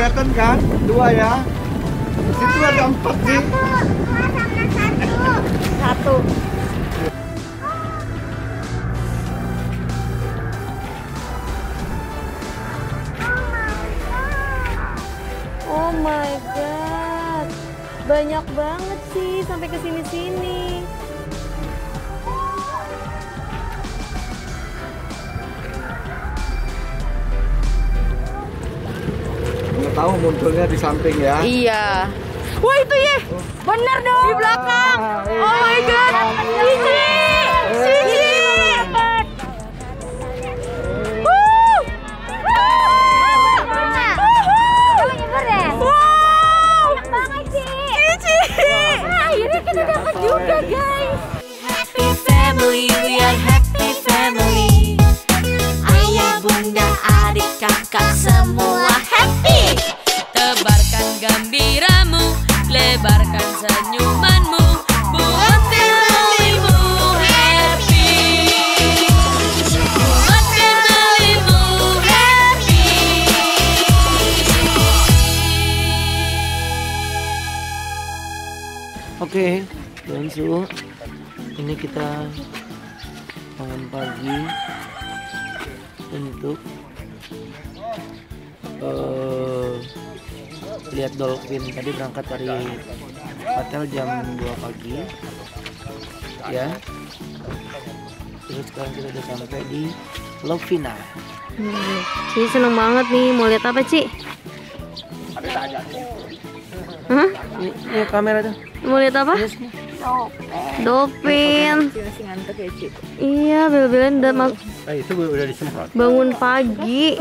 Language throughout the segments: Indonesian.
kelihatan kan? 2 ya. Di situ ada 4 nih. Satu. Oh my god, banyak banget sih sampai ke sini-sini. Nggak tahu munculnya di samping ya. Iya. Wah itu ya, bener dong. Di belakang. Oh my god, Cici, Cici. Akhirnya kita dapat juga guys. Happy family, we are happy family. Ayah, bunda, adik, kakak semua happy. Tebarkan gembiramu, lebarkan senyumanmu, buat familymu happy. Buat familymu happy. Oke, Bonsu, ini kita bangun pagi untuk lihat dolphin. Tadi berangkat dari hotel jam 2 pagi ya, terus sekarang kita udah sampai di Lovina. Ci seneng banget nih, mau lihat apa Ci? Hah? Ini kamera tuh. Mau lihat apa? Dolphin. Masih ngantuk ya, Ci? Iya, bel-belan Itu udah disemprot. bangun pagi.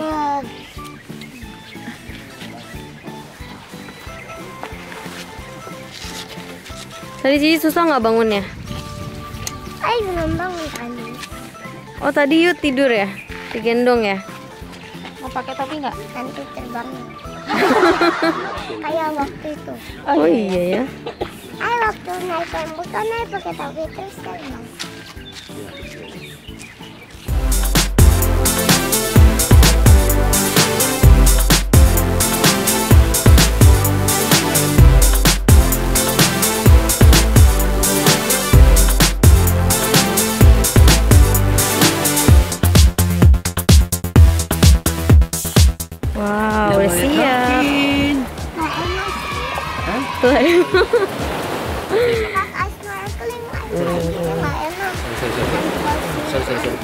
Tadi Cici susah nggak bangunnya? Ay, belum bangun tadi. Oh tadi yuk tidur ya? Digendong ya? Mau pakai topi nggak? Nanti terbang. Kayak waktu itu. Oh iya ya. Ay, waktu naik rambut kan naik pakai topi terus terbang. Wow, udah siap. Nah, enak sih. Tuh. Kakak snorkeling aja. Nggak enak.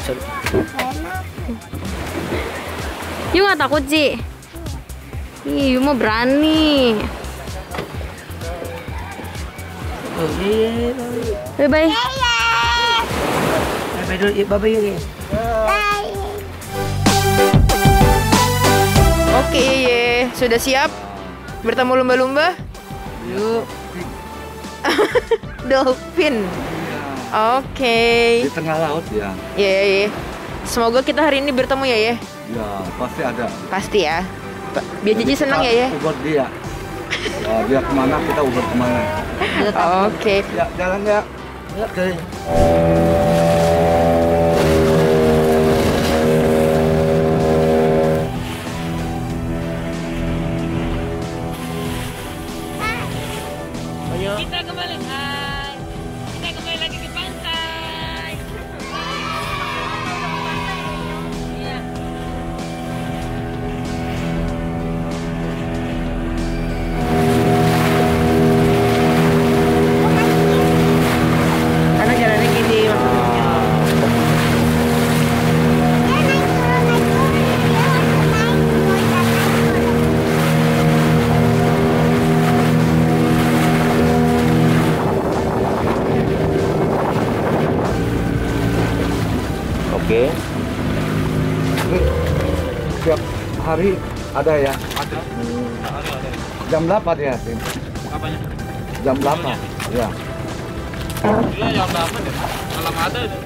Sorry. Nggak enak. Yu nggak takut Ci? Ih, Yu mah berani. Bye bye. Bye dulu, bye yuk. Bye. Oke, sudah siap bertemu lumba-lumba? Yuk. Dolphin. Oke. Di tengah laut ya. Iya. Semoga kita hari ini bertemu ya. Ya, pasti ada. Pasti ya. Biar Cici senang ya. Uber dia. Ya, dia kemana kita uber kemana. Oke. Ya, jalan ya. Oke. Kita kembali, hai. Kita kembali lagi ke pantai. Iya. Karena jalannya gini maksudnya. Oke. Ini setiap hari ada ya? Ada. Jam 8 ya, Tim? Apanya? Jam 8. Ya. Iya jam 8 ya. Malam ada itu.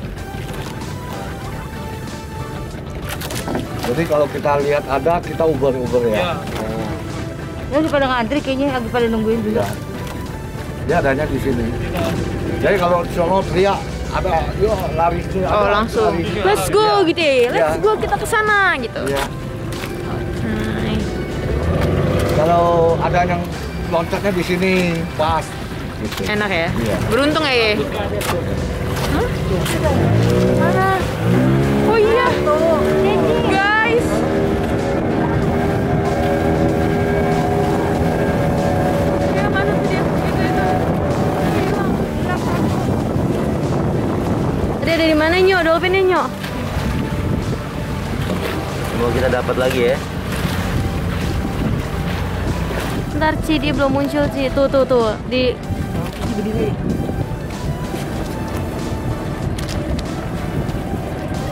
Jadi kalau kita lihat ada, kita uber-uber ya. Iya. Oh, Lagi pada ngantri kayaknya, lagi pada nungguin dulu. ya. Dia adanya di sini. Jadi kalau di Solo teriak ada, yuk lari sini. Oh, ada, langsung. lari sini. Let's go gitu ya. Let's Iya. go kita ke sana gitu. Iya. Hai. Kalau ada yang loncatnya di sini pas. Gitu. Enak ya? Iya. Beruntung ya, Ye? Hah? Mana? Oh iya. Guys. Ya, mana tuh dia? Itu. Tadi ada di mana, Nyok? Dolphinnya, Nyok? Semoga kita dapat lagi ya. Ntar, Ci, dia belum muncul, Ci. Tuh. Di berdiri.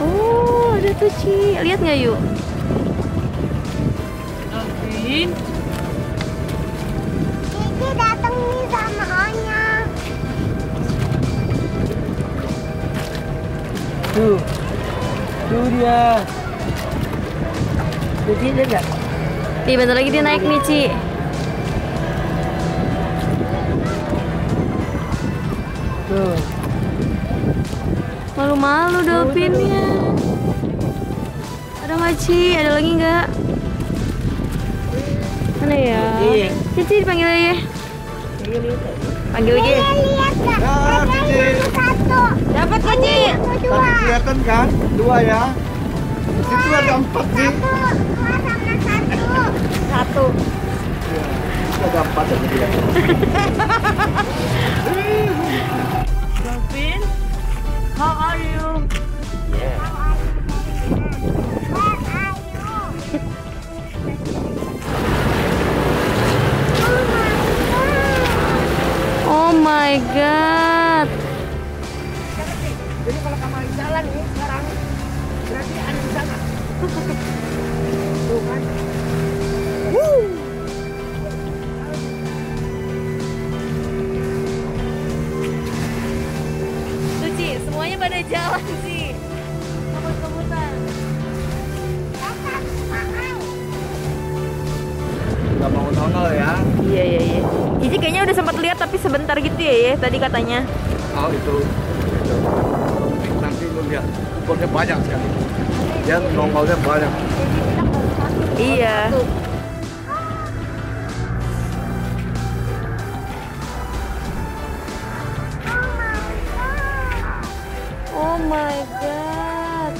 Oh, ada tuh, Ci. Lihat nggak, yuk? Dolphin. Cici datang nih sama Onya. Tuh dia. Cici lihat nggak? Nih, bentar lagi dia naik nih, Ci. Tuh. Malu-malu dolphinnya. Ada nggak, Ci? Ada lagi nggak? Mana ya? Cici dipanggil aja ya. Panggil lagi. Lihat nggak? Nah, Cici. Satu. Dapat nggak, Ci? Tadi kelihatan kan? 2 ya. Di situ ada 4 nih. Dua sama satu. Iya. Itu ada 4 ya dia. Dolphin. How are you? Yeah. Where are you? Oh my god. Jadi kalau kamu jalan nih sekarang berarti ada di sana. Tuh kan. Tuh, Ci, semuanya pada jalan, Ci. Kebut-kebutan. Nggak mau nongol ya. Iya. Cici kayaknya udah sempat lihat tapi sebentar gitu ya, tadi katanya. Oh itu. Nanti lu lihat. Kumpulnya banyak sekali. Dia nongolnya banyak. Iya. Oh my god.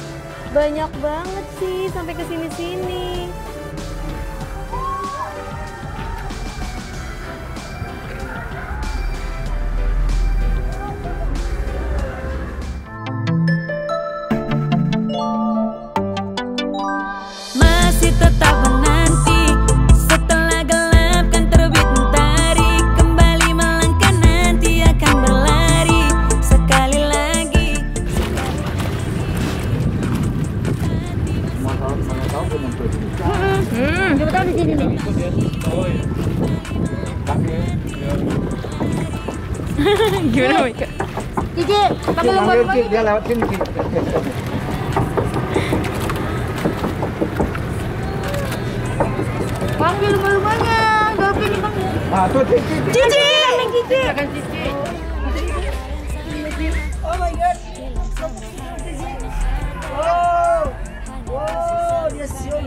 Banyak banget sih sampai ke sini-sini. Masih tetap menanti setelah gelap kan terbit mentari, kembali melangkah nanti akan berlari sekali lagi. Mana tahu pun muncul di sini. Coba tahu di sini nih. Gimana, Mika? Cici, pakai Dia lomba manggil, Ci. Dia lewat sini. Ci. panggil lumba-lumbanya. Dolphin dipanggil. Ah, tuh Cici. Cici. Silakan Cici. Oh my god. Wow, dia siul.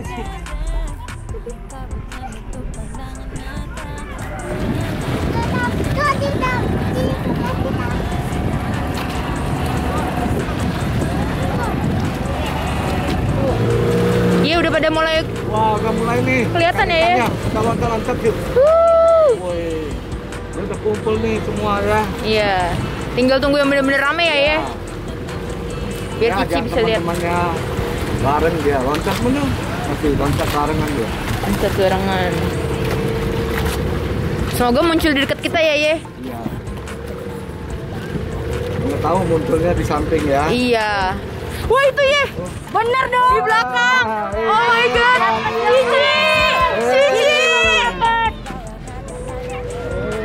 Iya, udah pada mulai Wah, udah mulai nih. kelihatan ya. Kita loncat-loncat yuk. Woi, dia udah kumpul nih semua ya. Iya. Tinggal tunggu yang bener-bener rame ya. Biar Ya, Cici ajak bisa lihat. teman-temannya bareng dia loncat mana? Masih loncat barengan dia. Loncat barengan. Semoga muncul di dekat kita ya, Ye. Iya. Nggak tahu munculnya di samping ya. Iya. Wah, itu Ye. Bener dong. Di belakang. Oh my god. Cici. Cici.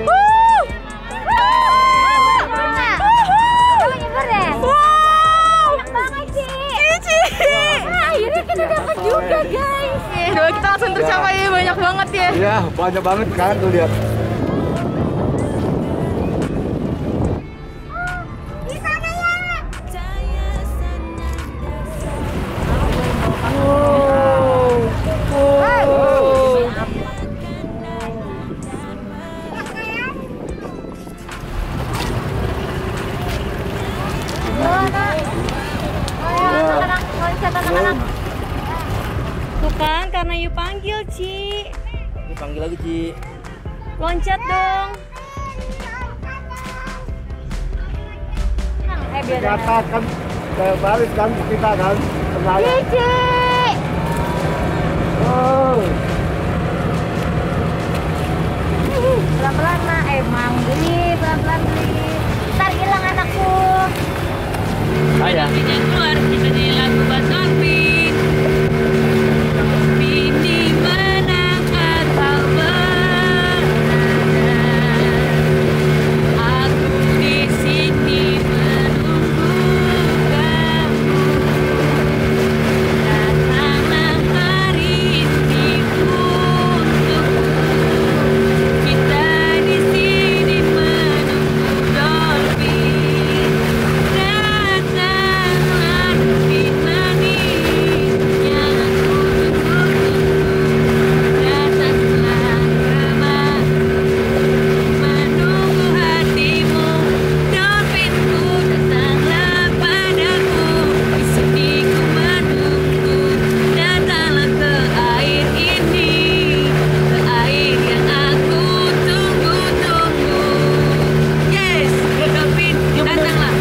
Wuh. Wow. Cici. Akhirnya kita dapat juga, guys. Doa kita langsung tercapai ya, banyak banget ya. Iya, banyak banget kan tuh lihat. Di sana ya. Tuh kan, karena you panggil, Ci. Ini panggil lagi, Ci. Loncat dong. Biar Kata kan kayak baris kan kita kan. Cici. Oh. Pelan-pelan mah, emang beli, pelan-pelan beli. Ntar hilang anakku. Ayah. Kita keluar, kita nyanyi lagu Batan Pin. Pin di mana kau berada? Aku di sini menunggu kamu. Datanglah hari ini untukku. Kita di sini menunggu dolphin. Datanglah dolphin manis yang aku tunggu-tunggu. Datanglah ramah menunggu hatimu. Dolphinku datanglah padaku. Di sini ku menunggu. Datanglah ke air ini, ke air yang aku tunggu-tunggu. Yes, dolphin datanglah.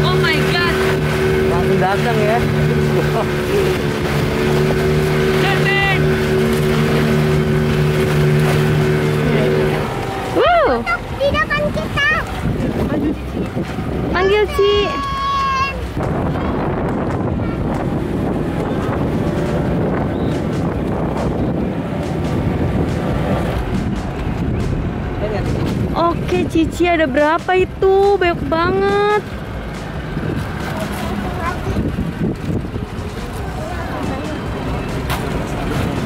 Oh my god, Langsung datang ya. dolphin. Di depan kita. panggil, Ci. Oke, Cici, ada berapa itu? Banyak banget.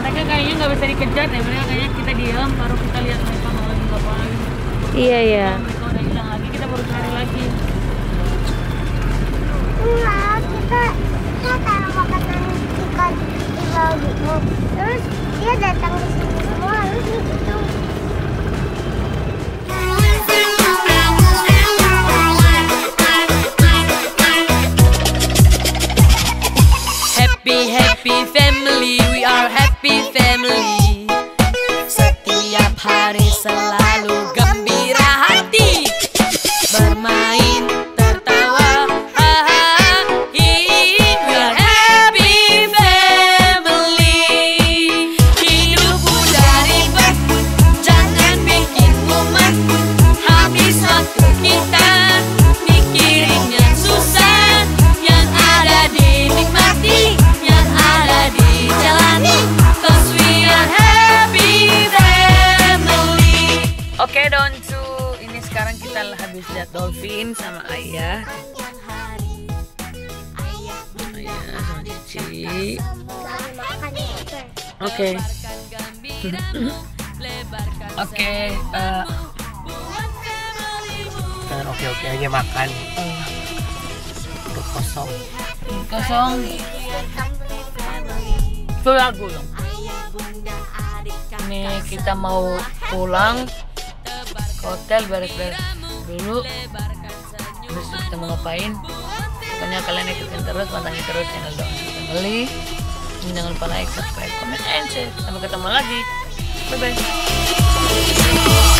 Mereka kayaknya nggak bisa dikejar deh. Mereka kayaknya kita diam, baru kita lihat mereka mau lagi apa lagi. Iya, iya. Mereka udah hilang lagi, kita baru cari lagi. Enggak, kita taruh makanan ikan di laut itu. Terus dia datang ke sini semua, lalu gitu. Happy happy family, we are happy family. Setiap hari selalu gembira hati, bermain tertawa, hahaha. We are happy family. Hidupku dari ribet, jangan bikin mumet. Habis waktu kita mikirin yang susah, yang ada dinikmati, yang ada dijalani. Cause we are happy family. Oke, Doncu, ini sekarang kita habis lihat dolphin sama ayah. Ayah sama Cici. Oke. Oke, Jangan oke-oke aja makan. Perut kosong. kosong. Itu lagu dong. Ini kita mau pulang ke hotel, beres-beres dulu. Terus kita mau ngapain? Pokoknya kalian ikutin terus, pantengin terus channel Doncu Family. Jangan lupa like, subscribe, comment, and share. Sampai ketemu lagi. Bye bye.